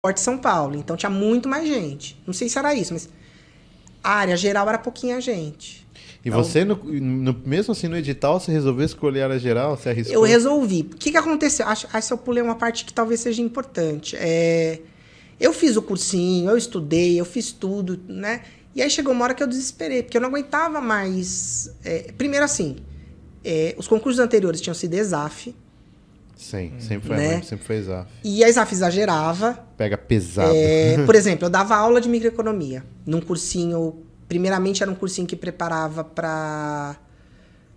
Norte de São Paulo, então tinha muito mais gente. Não sei se era isso, mas a área geral era pouquinha gente. E Então, você, mesmo assim no edital, você resolveu escolher a área geral? Você arriscou? eu resolvi. O que aconteceu? Acho que eu pulei uma parte que talvez seja importante. Eu fiz o cursinho, eu estudei, eu fiz tudo, né? E aí chegou uma hora que eu desesperei, porque eu não aguentava mais. Primeiro assim, os concursos anteriores tinham sido ESAF. Sim, sempre foi, né? sempre foi ESAF. E a ESAF exagerava. Pega pesado. Por exemplo, eu dava aula de microeconomia num cursinho. Primeiramente era um cursinho que preparava para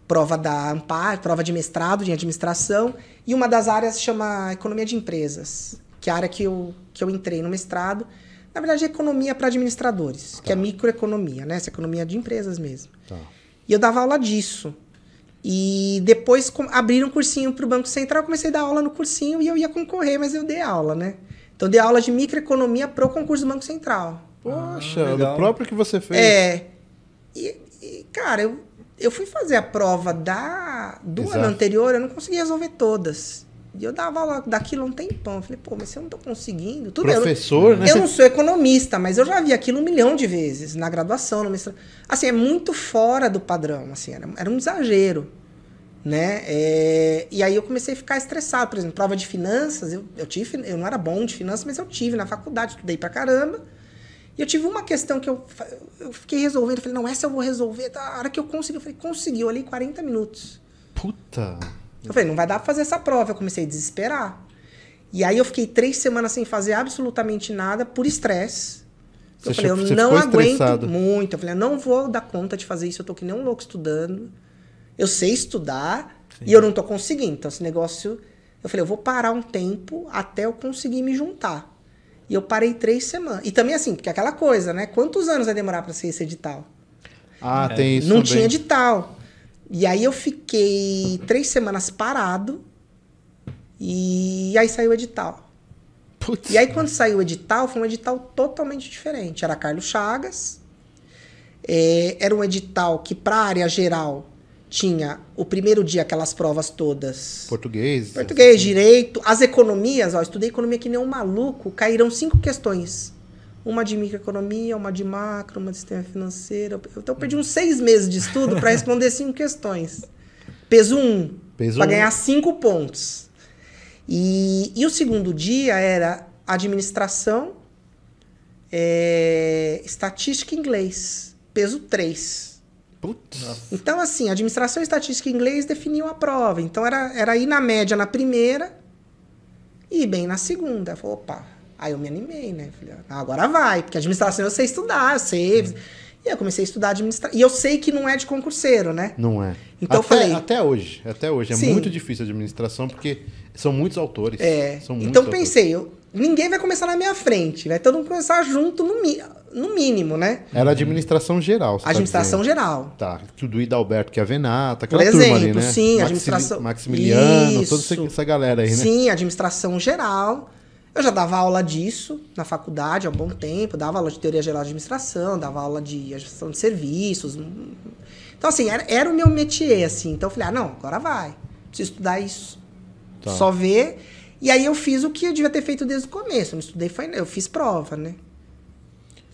prova da Ampar, prova de mestrado em administração, e uma das áreas chama economia de empresas, que é a área que eu entrei no mestrado. Na verdade, é economia para administradores, que é microeconomia, né? Essa economia de empresas mesmo. Tá. E eu dava aula disso. E depois abriram um cursinho para o Banco Central, eu comecei a dar aula no cursinho e eu ia concorrer, mas eu dei aula, né? Então, eu dei aula de microeconomia pro concurso do Banco Central. Poxa, do próprio que você fez. Cara, eu fui fazer a prova do ano anterior, eu não consegui resolver todas. E eu dava aula daquilo há um tempão. Eu falei, pô, mas se eu não tô conseguindo... Tudo Professor, né? Eu não sou economista, mas eu já vi aquilo 1 milhão de vezes, na graduação, no mestrado. Assim, é muito fora do padrão, assim, era um exagero, né? E aí eu comecei a ficar estressado. Por exemplo, prova de finanças, eu não era bom de finanças, mas eu tive na faculdade, estudei pra caramba. E eu tive uma questão que eu fiquei resolvendo. Eu falei, não, essa eu vou resolver. A hora que eu consegui, eu falei, consegui. Eu olhei 40 minutos. Puta... Eu falei, não vai dar pra fazer essa prova. Eu comecei a desesperar. E aí eu fiquei 3 semanas sem fazer absolutamente nada por estresse. Eu falei, eu não aguento muito. Eu falei, eu não vou dar conta de fazer isso. Eu tô que nem um louco estudando. Eu sei estudar e eu não tô conseguindo. Então esse negócio... Eu falei, eu vou parar um tempo até eu conseguir me juntar. E eu parei 3 semanas. E também assim, porque é aquela coisa, né? Quantos anos vai demorar pra ser esse edital? Tem isso não também. Tinha edital. E aí eu fiquei 3 semanas parado e aí saiu o edital. Putz. E aí quando saiu o edital, foi um edital totalmente diferente. Era Carlos Chagas, era um edital que para a área geral tinha o primeiro dia aquelas provas todas. Português, direito, as economias, eu estudei economia que nem um maluco, caíram 5 questões. Uma de microeconomia, uma de macro, uma de sistema financeiro. Então eu perdi uns 6 meses de estudo para responder 5 questões. Peso 1. Para ganhar 5 pontos. E o segundo dia era administração, estatística e inglês. Peso 3. Putz. Então, assim, administração, estatística e inglês definiam a prova. Então era ir na média na primeira e ir bem na segunda. Eu falei, opa. Aí eu me animei, né? Falei, agora vai, porque administração eu sei estudar, eu sei. E eu comecei a estudar administração. E eu sei que não é de concurseiro, né? Não é. Então eu falei... Até hoje. É Sim. muito difícil a administração, porque são muitos autores. São muitos então autores. pensei, ninguém vai começar na minha frente. Vai todo mundo começar junto, no mínimo, né? Era administração geral. Administração geral. Tá. Tudo Idalberto, que é a Venata, aquela Por exemplo, turma ali, né? Sim, administração... Maximiliano, toda essa galera aí, né? Sim, administração geral... Eu já dava aula disso na faculdade há um bom tempo, dava aula de teoria geral de administração, dava aula de gestão de serviços. Então, assim, era o meu métier, assim. Então, eu falei, não, agora vai. Preciso estudar isso. Tá. Só ver. E aí, eu fiz o que eu devia ter feito desde o começo. Eu não estudei, eu fiz prova, né?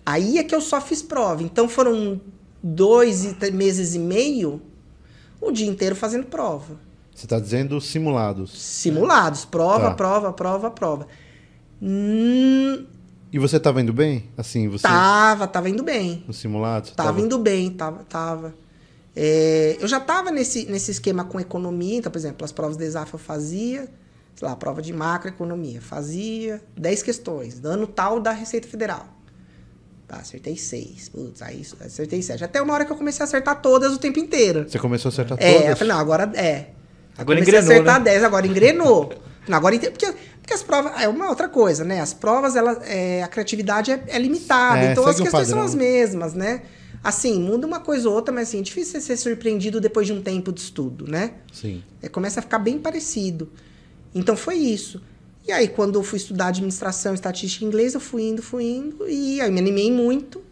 Aí é que eu só fiz prova. Então, foram 2 meses e meio o dia inteiro fazendo prova. Você está dizendo simulados? Simulados. Prova, prova. E você estava indo bem? Assim, você... Tava indo bem. No simulado? Tava indo bem, tava. Eu já tava nesse esquema com economia. Então, por exemplo, as provas de ESAF eu fazia, sei lá, prova de macroeconomia. Fazia 10 questões, dano tal da Receita Federal. Tá, acertei 6. Putz, aí acertei 7. Até uma hora que eu comecei a acertar todas o tempo inteiro. Você começou a acertar todas? Eu falei, não, agora Agora comecei engrenou, a acertar né? 10, agora engrenou. Porque as provas... É uma outra coisa, né? As provas, a criatividade é limitada. Então, as questões são as mesmas, né? Assim, muda uma coisa ou outra, mas assim, é difícil ser surpreendido depois de um tempo de estudo, né? Sim. Começa a ficar bem parecido. Então, foi isso. E aí, quando eu fui estudar administração, estatística e inglês, eu fui indo, e aí me animei muito.